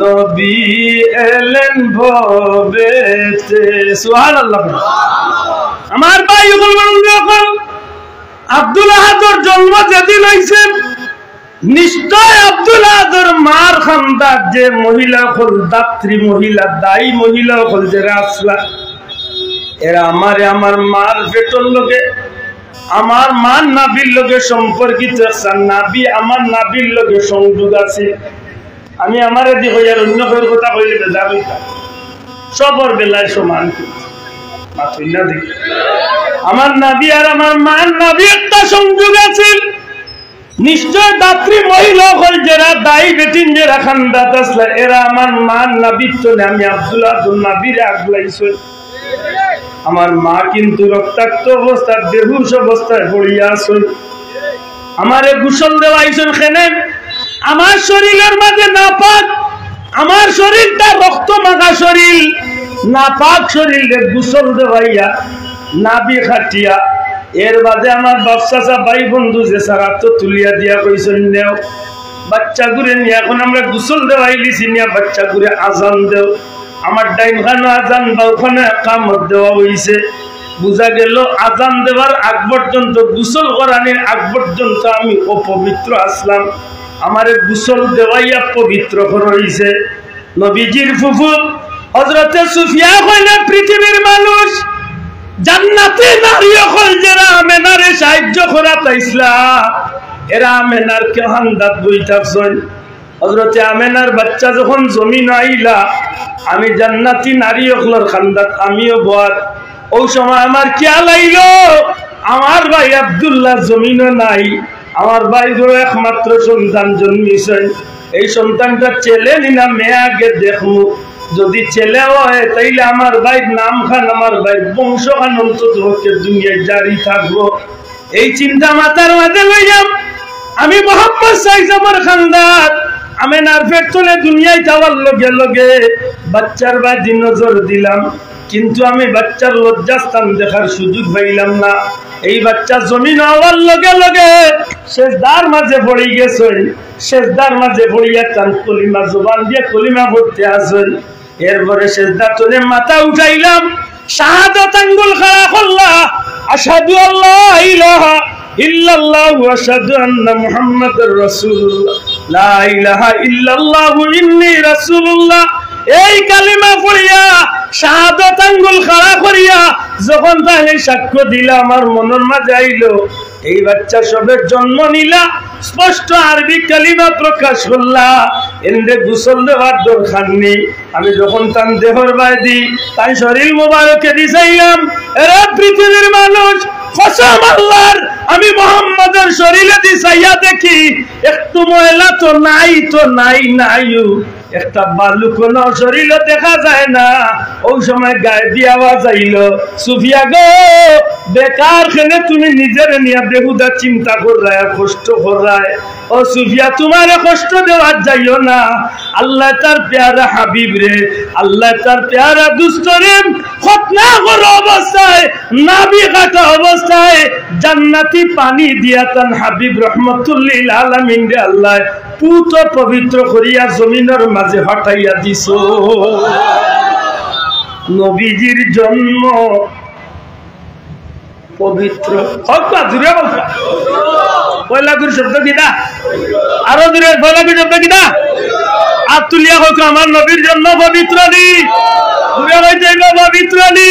নবী এলেন ভবেতে সুবহানাল্লাহ। আমার ভাই যখন আব্দুল আহাদর জন্ম যেদিন হয়েছে, নিশ্চয় আব্দুল আহাদর মার খান্দার যে মহিলা হল দাত্রী মহিলা, দায়ী মহিলা হল যে রাসলা, এরা আমার মার পেটর লোকে, আমার মার নাবির লোকে সম্পর্কিত। নাবি আমার নাবির লোকে সংযোগ আছে। আমি আমার এদিকে হইয়ার অন্য কেউ কথা কইলে বেজার হইতাম, সবর বেলায় সমান। আমার নাবি আর আমার মার নাবি একটা সংযোগ আছে। নিশ্চয় দাত্রী মহিলা হল যারা দায়ী বেটিন যারা খান্দাত আসলে, এরা আমার মার নাবির চলে। আমি আব্দুল্লাহ নাবির আগলাইছি। আমার মা কিন্তু রক্তাক্ত অবস্থায় বেহুশ অবস্থায় পড়িয়া আসল। আমারে গোসল দেওয়াইছেন খেনে। আমার শরীরের মাঝে নাপাক, আমার শরীরটা রক্ত মাখা শরীর, নাপাক শরীরে গোসল দেওয়াইয়া নাবি খাটিয়া এর বাদে আমার বাচ্চা ভাই বন্ধু যে সারা তো তুলিয়া দিয়া কইছেন নেও বাচ্চা ঘুরে নিয়ে। এখন আমরা গোসল দেওয়াই লিছি নিয়ে বাচ্চা ঘুরে আজান দেও। আমার ডাইন খানো আজান বা ওখানে কামত দেওয়া হয়েছে। বুঝা গেল আজান দেওয়ার আগ পর্যন্ত, গোসল করানোর আগ পর্যন্ত আমি অপবিত্র আসলাম। আমারে গোসল দেওয়াইয়া পবিত্র করা হয়েছে। নবীজির ফুফু হযরতে সুফিয়া কইলেন, পৃথিবীর মানুষ জান্নাতে নারী হল যারা আমেনারে সাহায্য করা পাইছলা, এরা আমেনার কে হান্দাত বইতাছেন। হযরতে আমেনার বাচ্চা যখন জমিন আইলা, আমি জান্নাতি নারী হলর খান্দাত আমিও বর। ওই সময় আমার খেয়াল আইল আমার ভাই আব্দুল্লাহ জমিনও নাই। আমার ভাই ধরো একমাত্র সন্তান জন্মিছেন। এই সন্তানটা ছেলে না মেয়ে আগে দেখমু। যদি ছেলে হয় তাইলে আমার ভাইয়ের নাম খান, আমার ভাইয়ের বংশ খান অন্তত দুনিয়ায় জারি থাকবো। এই চিন্তা মাথার মাঝে লইয়াম আমি মোহাম্মদ সাইজামার খান্দাত আমেনার পেটনে দুনিয়ায় যাওয়ার লগে লগে বাচ্চার বাড়ি নজর দিলাম, কিন্তু আমি বাচ্চার লজ্জাস্থান দেখার সুযোগ পাইলাম না। এই বাচ্চা জমিন হওয়ার লগে লগে সেজদার মাঝে পড়ে গেছেন। সেজদার মাঝে পড়িয়া কান কলিমা জবান দিয়ে কলিমা পড়তে আসেন। এরপরে সেজদা চলে মাথা উঠাইলাম, শাহাদাত আঙ্গুল খাড়া করলাম, আশহাদু আল্লাহ ইলাহা ইল্লাল্লাহু ওয়া আশহাদু আন্না মুহাম্মাদুর রাসূলুল্লাহ, লা ইলাহা ইল্লাল্লাহু ইন্নী রাসূলুল্লাহ। এই কালিমা পড়িয়া শাহাদাত আঙ্গুল খাড়া করিয়া যখন তাহলে সাক্ষ্য দিলা, আমার মনের মাঝে আইলো এই বাচ্চা সবের জন্ম নিলা, স্পষ্ট আরবি কালিমা প্রকাশ করলা, এন্ডে গোসল দেওয়ার দরকার নেই। আমি যখন তার দেহর বাইদি তাই শরীর মোবারকে দিছাইলাম, এরা পৃথিবীর মানুষ কসম আল্লাহর, আমি মুহাম্মাদের শরীরে দিছাইয়া দেখি একটু ময়লা তো নাই, তো নাই নাইও একটা বালু কোন শরীরে দেখা যায় না। ওই সময় গায়ে দিয়ে আওয়াজ আইল, সুফিয়া গো বেকার খেলে তুমি নিজের নিয়ে বেহুদা চিন্তা করায় কষ্ট করায়। ও সুফিয়া তোমারে কষ্ট দেওয়ার যাইও না। আল্লাহ তার প্যারা হাবিব রে, আল্লাহ তার প্যারা দুষ্ট রে খতনা করা অবস্থায়, নাবি কাটা অবস্থায় জান্নাতি পানি দিয়া তান হাবিব রহমতুল্লিল আলামিন রে আল্লাহ পুত পবিত্র করিয়া জমিনের মাঝে হটাইয়া দিছ। নবীজির জন্ম পবিত্র হকা দূরে হকা পয়লা গুরু শব্দ কিনা, আরো দূরে পয়লা গুরু শব্দ কিনা, আর তুলিয়া হোক আমার নবীর জন্ম পবিত্র নি, দূরে হইতে পবিত্র নি।